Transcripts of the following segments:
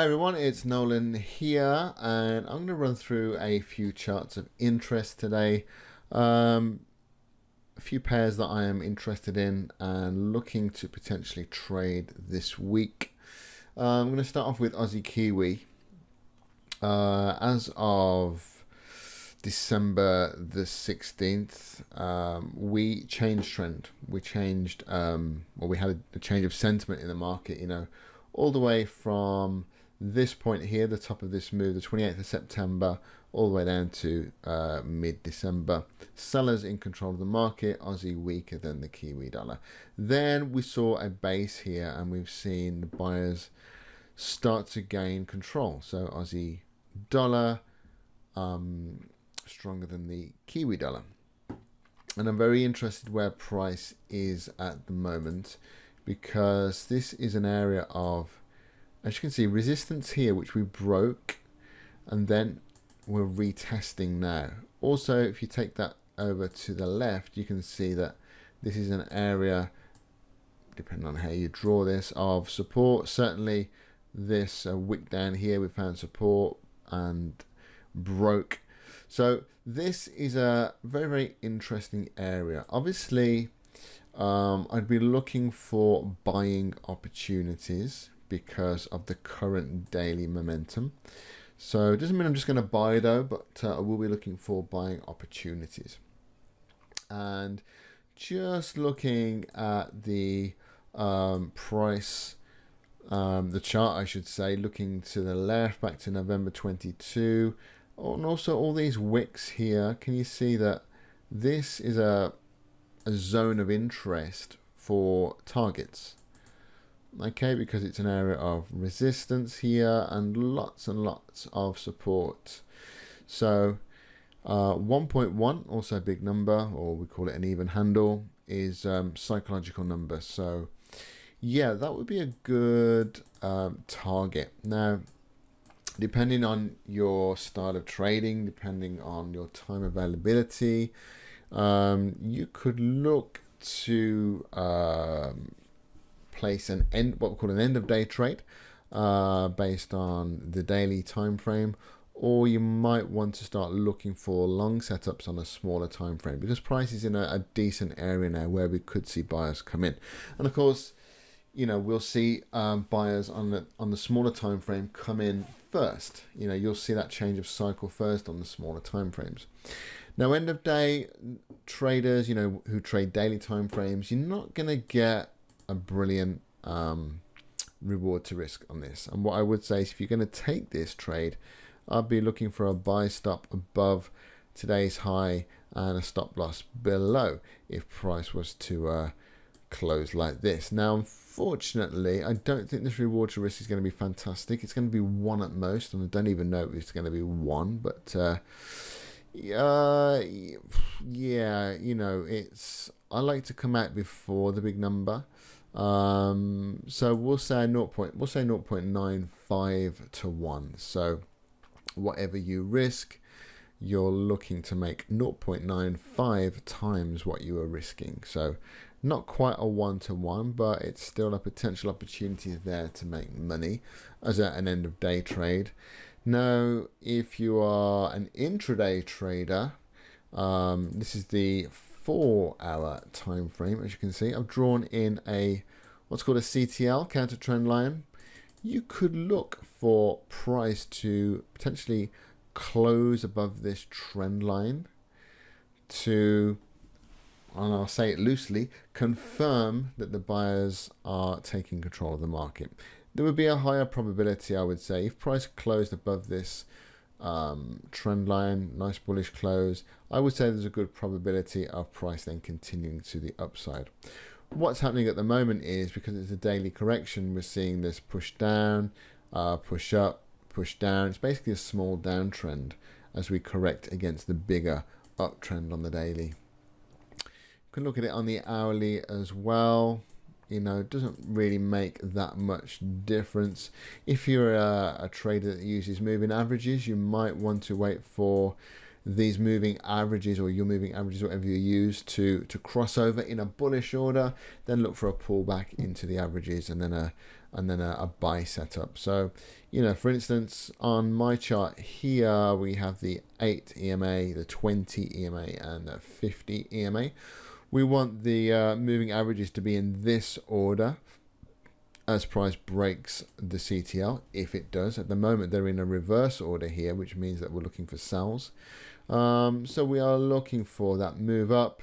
everyone, it's Nolan here, and I'm going to run through a few charts of interest today. A few pairs that I am interested in and looking to potentially trade this week. I'm going to start off with Aussie Kiwi. As of December the 16th, we changed trend. We changed, we had a change of sentiment in the market, all the way from this point here, the top of this move, the 28th of September, all the way down to mid-December. Sellers in control of the market, Aussie weaker than the Kiwi dollar. Then we saw a base here, and we've seen the buyers start to gain control. So Aussie dollar stronger than the Kiwi dollar. And I'm very interested where price is at the moment, because this is an area of, as you can see, resistance here, which we broke, and then we're retesting now. Also, if you take that over to the left, you can see that this is an area, depending on how you draw this, of support. Certainly this wick down here, we found support and broke. So this is a very, very interesting area. Obviously, I'd be looking for buying opportunities because of the current daily momentum. So it doesn't mean I'm just going to buy though, but I will be looking for buying opportunities. And just looking at the price, the chart I should say, looking to the left back to November 22, and also all these wicks here, can you see that this is a zone of interest for targets? Okay, because it's an area of resistance here and lots of support. So 1.1, also a big number, or we call it an even handle, is psychological number. So yeah, that would be a good target. Now, depending on your style of trading, depending on your time availability, you could look to place what we call an end of day trade based on the daily time frame, or you might want to start looking for long setups on a smaller time frame, because price is in a decent area now where we could see buyers come in. And of course, we'll see buyers on the smaller time frame come in first. You'll see that change of cycle first on the smaller time frames. Now, end of day traders, who trade daily time frames, you're not going to get a brilliant reward to risk on this. And what I would say is, if you're going to take this trade, I'd be looking for a buy stop above today's high and a stop loss below if price was to close like this. Now, unfortunately, I don't think this reward to risk is going to be fantastic. It's going to be 1 at most, and I don't even know if it's going to be 1, but yeah, I like to come out before the big number. So we'll say 0.95 to 1. So whatever you risk, you're looking to make 0.95 times what you are risking. So not quite a 1-to-1, but it's still a potential opportunity there to make money as an end of day trade. Now, if you are an intraday trader, this is the 4-hour time frame. As you can see, I've drawn in what's called a CTL, counter trend line. You could look for price to potentially close above this trend line to, and I'll say it loosely, confirm that the buyers are taking control of the market. There would be a higher probability, I would say, if price closed above this trend line, nice bullish close, I would say there's a good probability of price then continuing to the upside. What's happening at the moment is, because it's a daily correction, we're seeing this push down, push up, push down. It's basically a small downtrend as we correct against the bigger uptrend on the daily. You can look at it on the hourly as well. It doesn't really make that much difference. If you're a trader that uses moving averages, you might want to wait for these moving averages, or your moving averages, whatever you use, to cross over in a bullish order, then look for a pullback into the averages, and then and then a buy setup. So, you know, for instance, on my chart here, we have the 8 EMA, the 20 EMA, and the 50 EMA. We want the moving averages to be in this order as price breaks the CTL, if it does. At the moment, they're in a reverse order here, which means that we're looking for sells. So we are looking for that move up,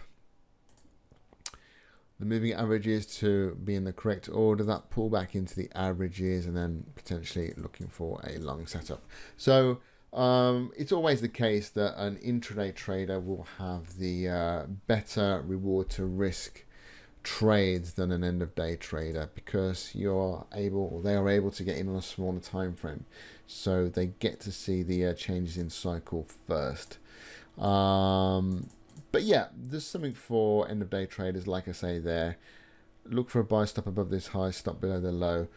the moving averages to be in the correct order, that pull back into the averages, and then potentially looking for a long setup. So it's always the case that an intraday trader will have the better reward to risk trades than an end of day trader, because they are able to get in on a smaller time frame, so they get to see the changes in cycle first. But yeah, there's something for end of day traders. Like I say, there, look for a buy stop above this high, stop below the low,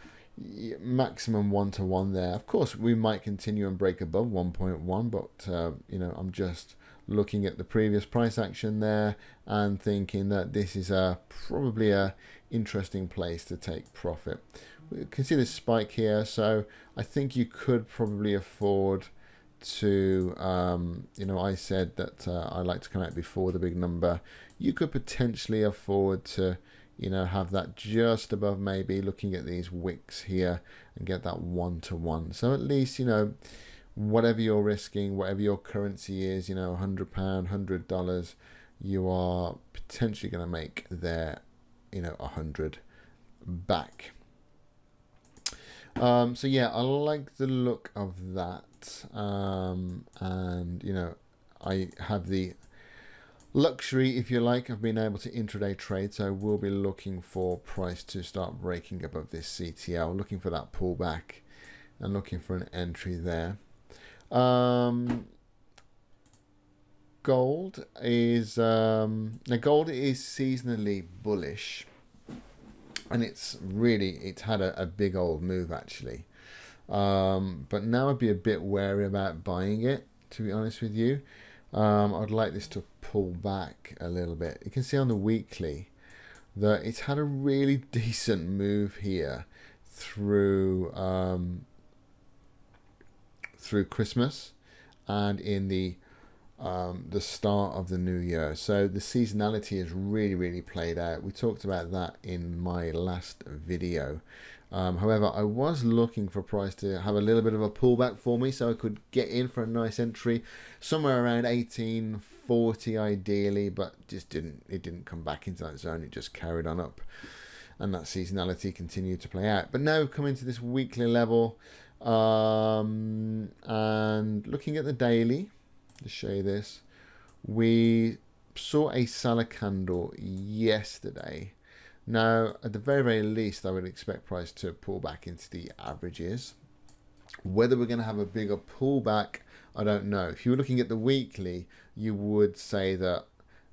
maximum 1-to-1 there. Of course, we might continue and break above 1.1, but you know, I'm just looking at the previous price action there and thinking that this is probably a interesting place to take profit. We can see this spike here, so I think you could probably afford to you know, I said that I like to come out before the big number. You could potentially afford to, you know, have that just above, maybe looking at these wicks here, and get that 1-to-1. So at least, you know, whatever you're risking, whatever your currency is, you know, £100, $100, you are potentially going to make there, you know, 100 back. So yeah, I like the look of that. And you know, I have the luxury, if you like, of being able to intraday trade, so we'll be looking for price to start breaking above this CTL, looking for that pullback and looking for an entry there. Gold is now gold is seasonally bullish, and it's had a big old move actually, but now I'd be a bit wary about buying it, to be honest with you. I'd like this to pull back a little bit. You can see on the weekly that it's had a really decent move here through Christmas and in the start of the new year. So the seasonality has really played out. We talked about that in my last video. However, I was looking for price to have a little bit of a pullback for me, so I could get in for a nice entry somewhere around 1840 ideally, but it didn't come back into that zone. It just carried on up, and that seasonality continued to play out. But now coming to this weekly level, and looking at the daily to show you this, we saw a seller candle yesterday. Now, at the very least, I would expect price to pull back into the averages. Whether we're going to have a bigger pullback, I don't know. If you were looking at the weekly, you would say that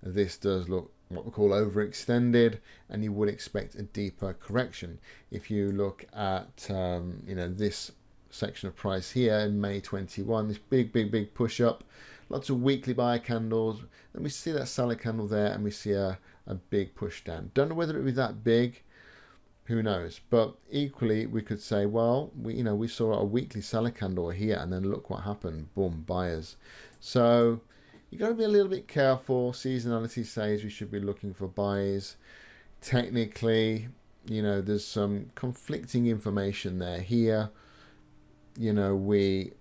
this does look what we call overextended, and you would expect a deeper correction. If you look at you know, this section of price here in May 21, this big push up, lots of weekly buy candles, and we see that seller candle there, and we see a big push down. Don't know whether it was that big, who knows, but equally we could say, well, we saw a weekly seller candle here, and then look what happened, boom, buyers. So you got to be a little bit careful. Seasonality says we should be looking for buys. Technically, you know, there's some conflicting information there. Here, you know, we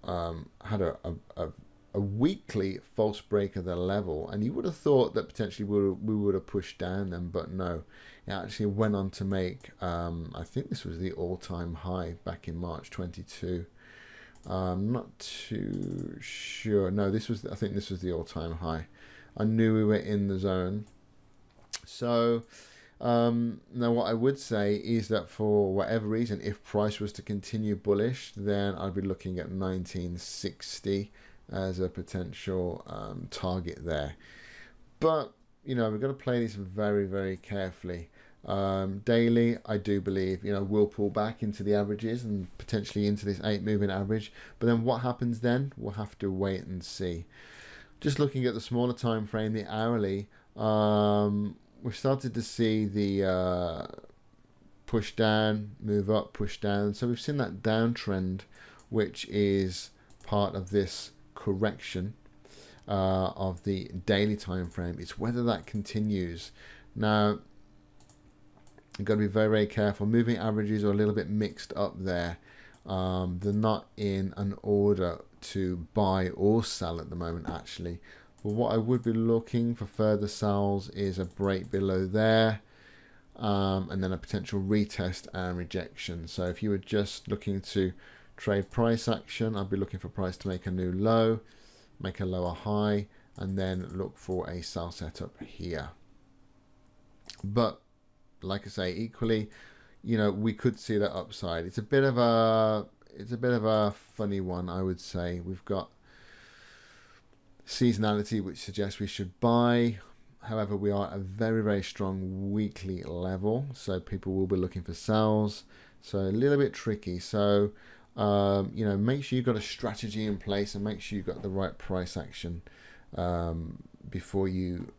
had a weekly false break of the level, and you would have thought that potentially we would have pushed down them, but no, it actually went on to make I think this was the all-time high back in March 22. I'm not too sure. No, I think this was the all-time high. I knew we were in the zone. So now what I would say is that for whatever reason, if price was to continue bullish, then I'd be looking at 1960 as a potential target there. But you know, we've got to play this very carefully. Daily, I do believe, you know, we'll pull back into the averages and potentially into this 8 moving average, but then what happens then, we'll have to wait and see. Just looking at the smaller time frame, the hourly, we've started to see the push down, move up, push down. So we've seen that downtrend, which is part of this correction of the daily time frame. It's whether that continues. Now, you've got to be very, very careful. Moving averages are a little bit mixed up there. They're not in an order to buy or sell at the moment, actually. But what I would be looking for further sells is a break below there, and then a potential retest and rejection. So if you were just looking to trade price action, I'd be looking for price to make a new low, make a lower high, and then look for a sell setup here. But like I say, equally, you know, we could see that upside. It's a bit of a funny one, I would say. We've got seasonality, which suggests we should buy. However, we are at a very, very strong weekly level, so people will be looking for sells. So a little bit tricky. So you know, make sure you've got a strategy in place, and make sure you've got the right price action before you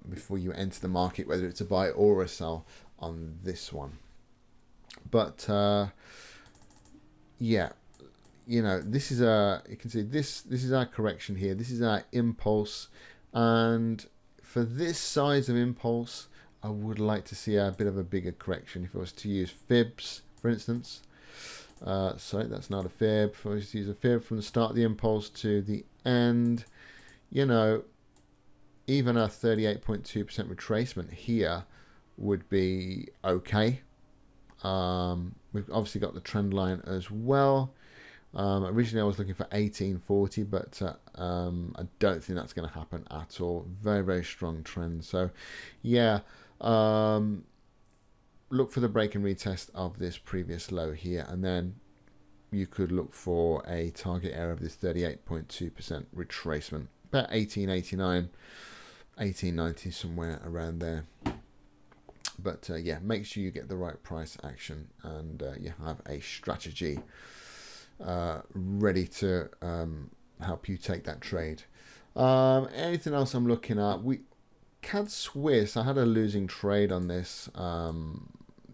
enter the market, whether it's a buy or a sell on this one. But yeah, you know, this is you can see this is our correction here. This is our impulse, and for this size of impulse, I would like to see a bit of a bigger correction. If I was to use fibs, for instance, sorry, that's not a fib. If I was to use a fib from the start of the impulse to the end, you know, even a 38.2% retracement here would be okay. We've obviously got the trend line as well. Originally I was looking for 1840, but I don't think that's going to happen at all. Very, very strong trend. So yeah, look for the break and retest of this previous low here, and then you could look for a target area of this 38.2% retracement, about 1889, 1890, somewhere around there. But yeah, make sure you get the right price action, and you have a strategy ready to help you take that trade. Anything else I'm looking at? CAD Swiss, I had a losing trade on this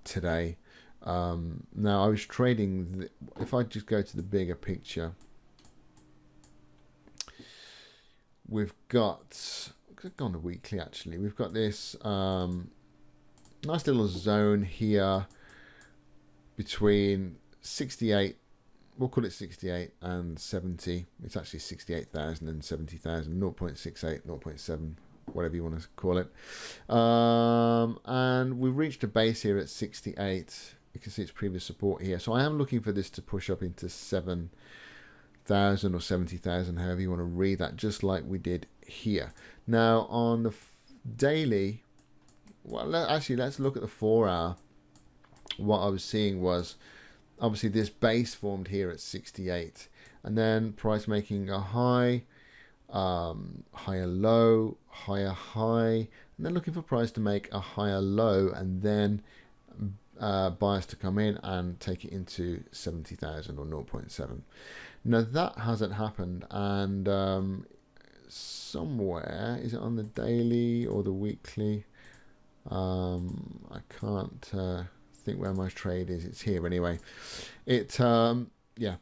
today. Now I was trading, if I just go to the bigger picture, we've got, on the weekly actually, we've got this nice little zone here between 68, we'll call it 68 and 70. It's actually 68,000 and 70,000, 0.68, 0.7, whatever you want to call it. And we've reached a base here at 68. You can see its previous support here. So I am looking for this to push up into 7,000 or 70,000, however you want to read that, just like we did here. Now on the daily, well, actually, let's look at the 4 hour. What I was seeing was obviously this base formed here at 68, and then price making a high, higher low, higher high, and then looking for price to make a higher low, and then buyers to come in and take it into 70,000 or 0.7. Now that hasn't happened, and somewhere, is it on the daily or the weekly? I can't think where my trade is. It's here anyway. Yeah,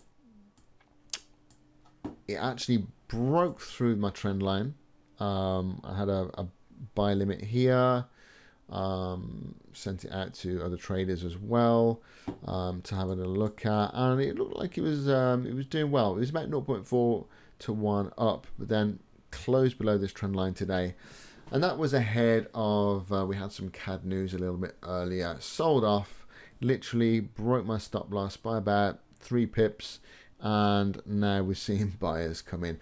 it actually broke through my trend line. I had a buy limit here, sent it out to other traders as well, to have a little look at, and it looked like it was doing well. It was about 0.4 to 1 up, but then closed below this trend line today. And that was ahead of, we had some CAD news a little bit earlier. Sold off, literally broke my stop loss by about 3 pips. And now we're seeing buyers come in.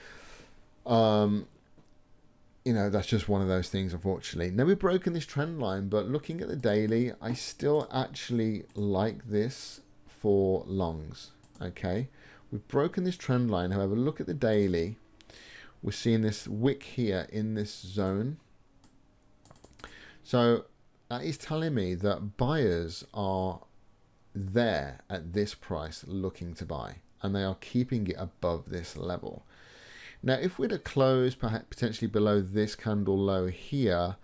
You know, that's just one of those things, unfortunately. Now we've broken this trend line, but looking at the daily, I still actually like this for longs. Okay, we've broken this trend line. However, look at the daily. We're seeing this wick here in this zone. So that is telling me that buyers are there at this price looking to buy, and they are keeping it above this level. Now, if we'd have closed perhaps potentially below this candle low here,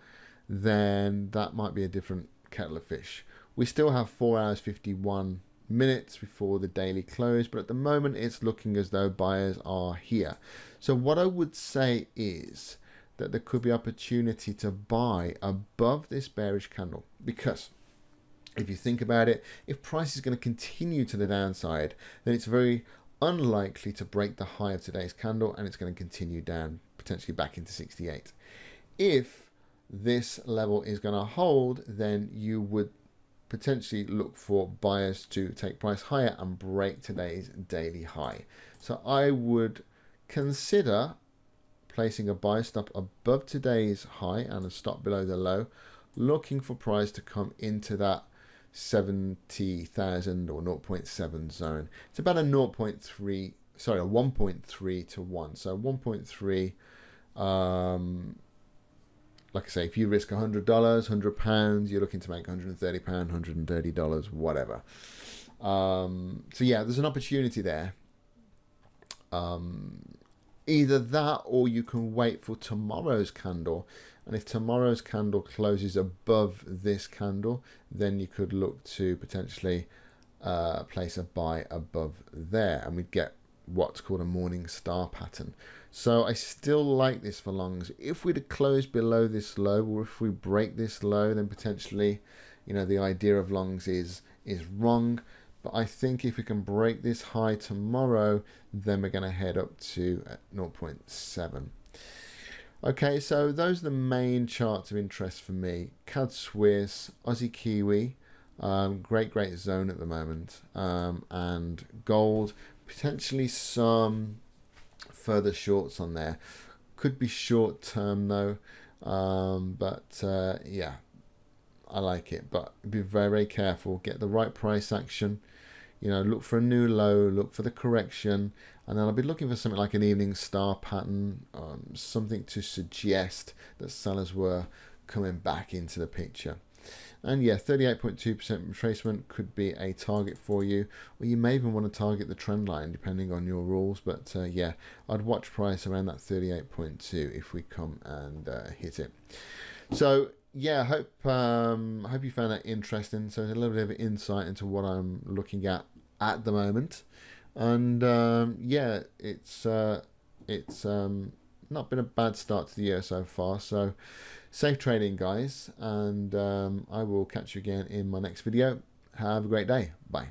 then that might be a different kettle of fish. We still have 4 hours 51 minutes before the daily close, but at the moment it's looking as though buyers are here. So what I would say is that there could be opportunity to buy above this bearish candle, because if you think about it, if price is going to continue to the downside, then it's very unlikely to break the high of today's candle, and it's going to continue down, potentially back into 68. If this level is going to hold, then you would potentially look for buyers to take price higher and break today's daily high. So I would consider placing a buy stop above today's high and a stop below the low, looking for price to come into that 70,000 or 0.7 zone. It's about a 0.3, sorry, a 1.3 to 1. So 1.3, like I say, if you risk $100, £100, you're looking to make £130, $130, whatever. So yeah, there's an opportunity there. Either that, or you can wait for tomorrow's candle. And if tomorrow's candle closes above this candle, then you could look to potentially place a buy above there, and we'd get what's called a morning star pattern. So I still like this for longs. If we'd have closed below this low, or if we break this low, then potentially, you know, the idea of longs is wrong. But I think if we can break this high tomorrow, then we're going to head up to 0.7. Okay, so those are the main charts of interest for me. CAD Swiss, Aussie Kiwi, great zone at the moment, and gold, potentially some further shorts on there. Could be short term though, but yeah, I like it, but be very careful. Get the right price action. You know, look for a new low, look for the correction, and then I'll be looking for something like an evening star pattern, something to suggest that sellers were coming back into the picture. And yeah, 38.2% retracement could be a target for you, or you may even want to target the trend line depending on your rules. But yeah, I'd watch price around that 38.2 if we come and hit it. So yeah, hope you found that interesting. So a little bit of insight into what I'm looking at the moment, and yeah, it's not been a bad start to the year so far. So safe trading, guys, and I will catch you again in my next video. Have a great day. Bye.